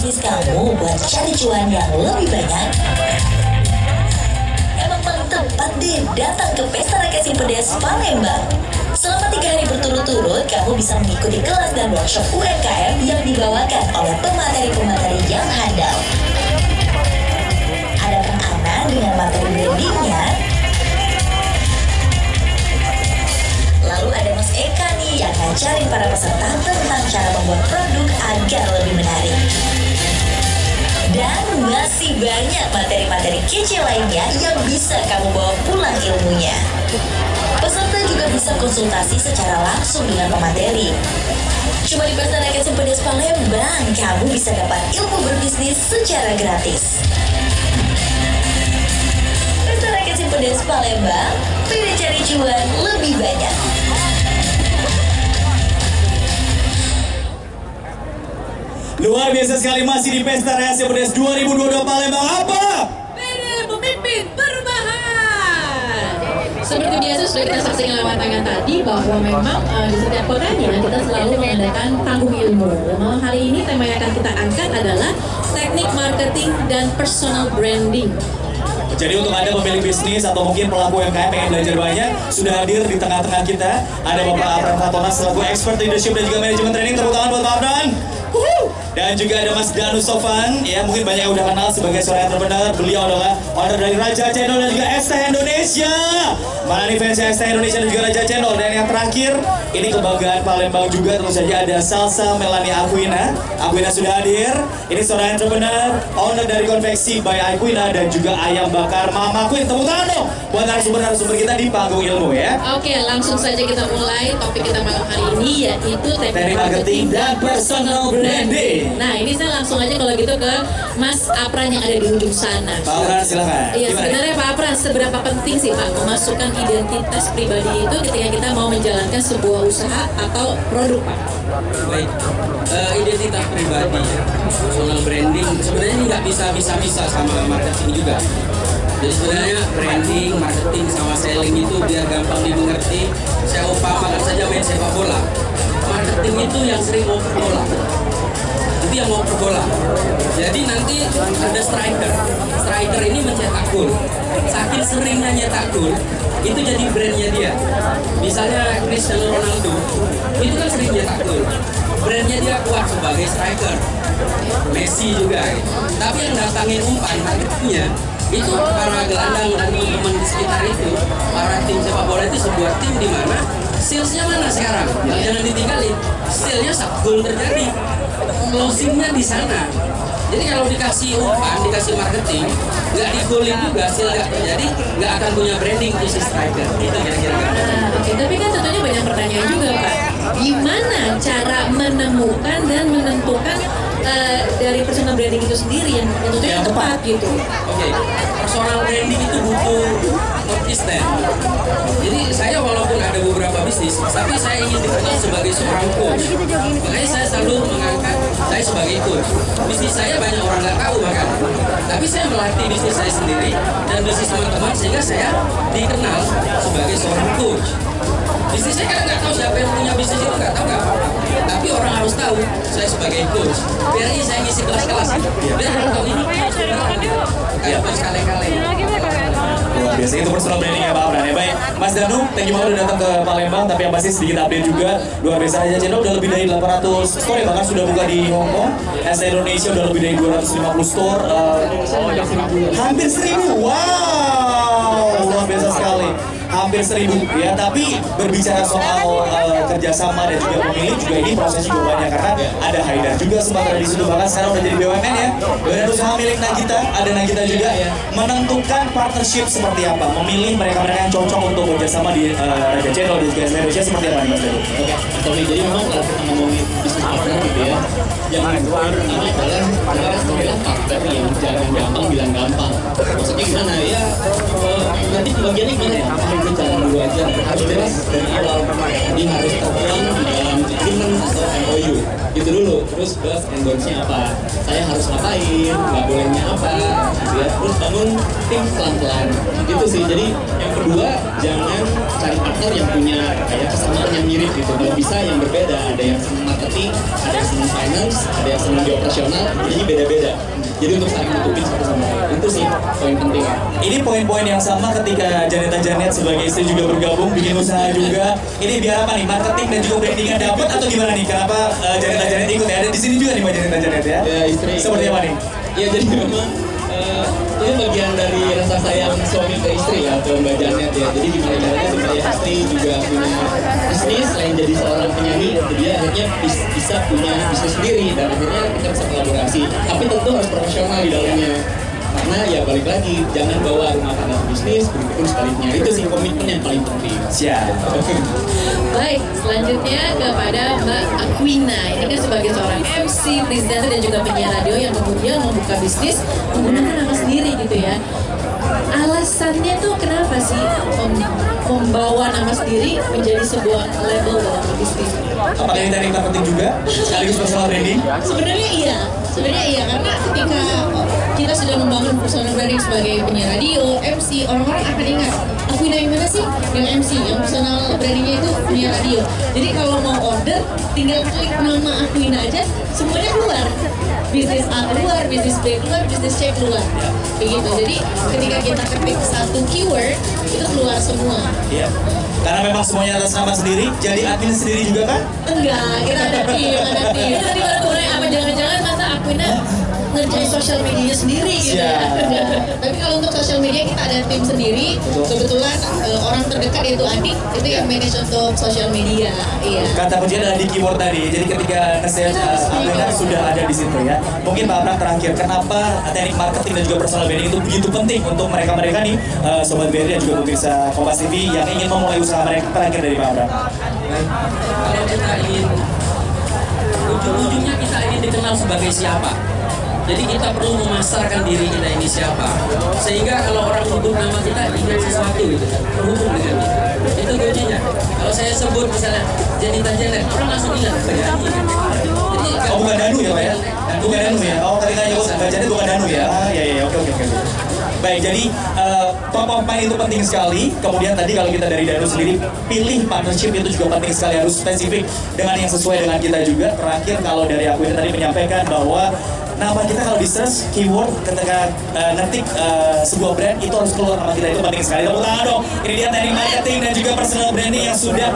bisnis kamu buat cari cuan yang lebih banyak? Emang paling tepat deh datang ke Pesta Rakyat Simpedes Palembang. Selama 3 hari berturut-turut, kamu bisa mengikuti kelas dan workshop UMKM yang dibawakan oleh pemateri-pemateri yang handal. Ada Kang Ana dengan materi brandingnya. Lalu ada Mas Eka nih yang ngajarin para peserta tentang cara membuat produk agar lebih menarik. Dan masih banyak materi-materi kece lainnya yang bisa kamu bawa pulang ilmunya. Peserta juga bisa konsultasi secara langsung dengan pemateri. Cuma di Pesta Rakyat Simpedes Palembang, kamu bisa dapat ilmu berbisnis secara gratis. Pesta Rakyat Simpedes Palembang, pilih cari cuan lebih banyak. Luar biasa sekali, masih di Pesta Rakyat Simpedes 2022 Palembang. Apa? Pemimpin perubahan. Seperti biasa sudah kita saksikan lewat tangan tadi bahwa memang di setiap kotanya kita selalu mengadakan panggung ilmu. Malam hari ini tema yang akan kita angkat adalah teknik marketing dan personal branding. Jadi untuk Anda pemilik bisnis atau mungkin pelaku UMKM pengen belajar banyak, sudah hadir di tengah-tengah kita. Ada Bapak Abram Fatona selaku expert leadership dan juga manajemen training. Tepuk tangan buat Pak Abram. Dan juga ada Mas Danu Sofan, ya mungkin banyak yang udah kenal sebagai seorang entrepreneur. Beliau adalah owner dari Raja Cendol dan juga Es Teh Indonesia. Mana nih fans Es Teh Indonesia dan juga Raja Cendol. Dan yang terakhir, ini kebanggaan Palembang juga, tentu saja ada Salsa Melania Aquina. Aquina sudah hadir. Ini seorang entrepreneur, owner dari konveksi by Aquina dan juga ayam bakar Mama Queen. Tepuk tangan dong buat narasumber kita di panggung ilmu ya. Oke, langsung saja kita mulai topik kita malam hari ini, yaitu teknik marketing dan personal branding. Nah, ini saya langsung aja kalau gitu ke Mas Apran yang ada di ujung sana. Pak Apran silakan. Iya, sebenarnya Pak Apran, seberapa penting sih Pak memasukkan identitas pribadi itu ketika kita mau menjalankan sebuah usaha atau produk, Pak? Baik, identitas pribadi, personal branding sebenarnya nggak bisa sama marketing juga. Jadi sebenarnya branding, marketing sama selling itu biar gampang dimengerti. Saya umpamakan saja main sepak bola. Marketing itu yang sering oper bola. Itu yang oper bola. Jadi nanti ada striker. Striker ini mencetak gol. Saking seringnya nyetak gol, itu jadi brandnya dia. Misalnya Cristiano Ronaldo, itu kan sering nyetak gol. Brandnya dia kuat sebagai striker. Messi juga. Tapi yang datangin umpan marketingnya itu para gelandang dan teman-teman di sekitar itu, para tim sepak bola itu sebuah tim di mana salesnya mana sekarang? Jangan ditinggalin. Salesnya saat gol terjadi, closingnya di sana. Jadi kalau dikasih umpan, dikasih marketing, nggak digolin juga, sales nggak terjadi, nggak akan punya branding di si striker. Itu kira-kira. Oke, tapi kan tentunya banyak pertanyaan juga Pak. Gimana cara menemukan dan menentukan dari personal branding itu sendiri yang tentunya yang tepat gitu? Oke, personal branding itu butuh konsisten. Jadi saya walaupun ada beberapa bisnis, tapi saya ingin dikenal sebagai seorang coach. Makanya saya selalu mengangkat saya sebagai coach. Bisnis saya banyak orang nggak tahu bahkan, tapi saya melatih bisnis saya sendiri dan bisnis teman-teman sehingga saya dikenal sebagai seorang coach. Bisnis saya kan nggak tahu siapa yang punya bisnis itu, nggak tahu nggak apa-apa. Tapi orang harus tahu saya sebagai coach. Biar ini saya ngisi kelas-kelas, biar orang tahu ini kayak coach kale-kale. Luar biasa, itu personal branding ya Pak Abran ya. Baik, Mas Danu, thank you banget udah datang ke Palembang. Tapi yang pasti sedikit update juga, luar biasa aja channel udah lebih dari 800 store ya, bahkan sudah buka di Hong Kong. Es Teh Indonesia udah lebih dari 250 store. Hampir 1000, wow, luar biasa sekali. Hampir 1000 ya, tapi berbicara soal kerjasama dan juga pemilik juga ini prosesnya juga banyak karena ada Haidar juga sempat ada di situ, bahkan sekarang udah jadi BUMN ya, badan usaha milik Nagita, ada Nagita juga ya, menentukan partnership seperti apa, memilih mereka-mereka yang cocok untuk kerjasama di Raja Cendol dan juga Es Teh Indonesia seperti apa nih Mas Dedo? Oke, Tommy, jadi memang kalau kita ngomongin bisnis partner gitu ya, yang pertama adalah mereka adalah partner yang jangan gampang bilang gampang. Maksudnya gimana ya? Nanti bagiannya gimana ya? Kita jalan dulu aja, harus jelas dari awal. Jadi harus tertuang di dalam agreement atau MOU. gitu dulu. Terus plus endorse-nya apa, saya harus ngapain, nggak bolehnya apa gitu ya. Terus bangun tim pelan-pelan gitu sih. Jadi yang kedua, jangan cari partner yang punya kayak kesamaan yang mirip gitu. Kalau bisa yang berbeda, ada yang senang marketing, ada yang senang finance, ada yang senang di operasional, jadi beda-beda. Jadi untuk saling nutupin satu sama lain, itu sih poin penting. Ini poin-poin yang sama ketika Janet sebagai istri juga bergabung bikin usaha juga. Ini biar apa nih, marketing dan juga brandingnya dapat atau gimana nih? Kenapa Janet ikut ya? Ada di sini juga nih Mbak Janet ya? Ya istri. Seperti apa nih? Ya jadi memang ini bagian dari rasa sayang suami ke istri ya, atau Mbak Janet ya. Jadi gimana caranya supaya istri juga punya bisnis selain jadi seorang penyanyi, dia akhirnya bisa punya bisnis sendiri dan akhirnya kita bisa kolaborasi. Tapi tentu harus profesional di dalamnya. Karena ya balik lagi, jangan bawa rumah tangga ke bisnis, begitupun sebaliknya. Itu sih komitmen yang paling penting. Siap. Baik, selanjutnya kepada Mbak Aquina. Ini kan sebagai seorang MC, presenter dan juga penyiar radio yang kemudian membuka bisnis menggunakan nama sendiri gitu ya. Alasannya tuh kenapa sih membawa nama sendiri menjadi sebuah label dalam bisnis? Apakah ini teknik marketing juga? Sekaligus personal branding? Sebenarnya iya karena ketika kita sudah membangun personal branding sebagai penyiar radio, MC, orang-orang akan ingat Aquina yang mana sih? Yang MC, yang personal brandingnya itu penyiar radio. Jadi kalau mau order, tinggal klik nama Aquina aja, semuanya keluar. Bisnis A keluar, bisnis B keluar, bisnis C keluar. Begitu. Jadi ketika kita ketik satu keyword, itu keluar semua. Iya. Karena memang semuanya atas nama sendiri, jadi admin sendiri juga kan? Enggak, kita ada tim. Itu tadi baru kurang apa jangan-jangan masa Aquina ngerjain sosial medianya sendiri gitu ya. Tapi kalau untuk sosial media kita ada tim sendiri. Kebetulan orang terdekat yaitu Adik itu yang manage untuk sosial media. Iya. Kata kuncinya adalah di keyword tadi. Jadi ketika nge-sales Aquina sudah ada di situ ya. Mungkin Pak Abram terakhir, kenapa teknik marketing dan juga personal branding itu begitu penting untuk mereka-mereka nih, Sobat BRI dan juga pemirsa Kompas TV yang ingin memulai usaha mereka, terakhir dari Pak Abram. Kalau kita ingin ujung-ujungnya kita ingin dikenal sebagai siapa. Jadi kita perlu memasarkan diri kita ini siapa, sehingga kalau orang sebut nama kita ingat sesuatu gitu kan, terhubung dengan kita. Itu kuncinya. Kalau saya sebut misalnya Janet, orang langsung ingat penyanyi. Jadi Oh bukan Danu ya Pak ya? Bukan Danu ya? Oh ketika nyebut Mbak Janet bukan Danu ya? Ah ya oke. Baik, jadi top of mind itu penting sekali. Kemudian tadi kalau kita dari Danu sendiri, pilih partnership itu juga penting sekali, harus spesifik dengan yang sesuai dengan kita juga. Terakhir kalau dari aku tadi menyampaikan bahwa nama kita kalau di search keyword ketika ngetik sebuah brand itu harus keluar nama kita, itu penting sekali. Tepuk tangan dong. Ini dia teknik marketing dan juga personal branding yang sudah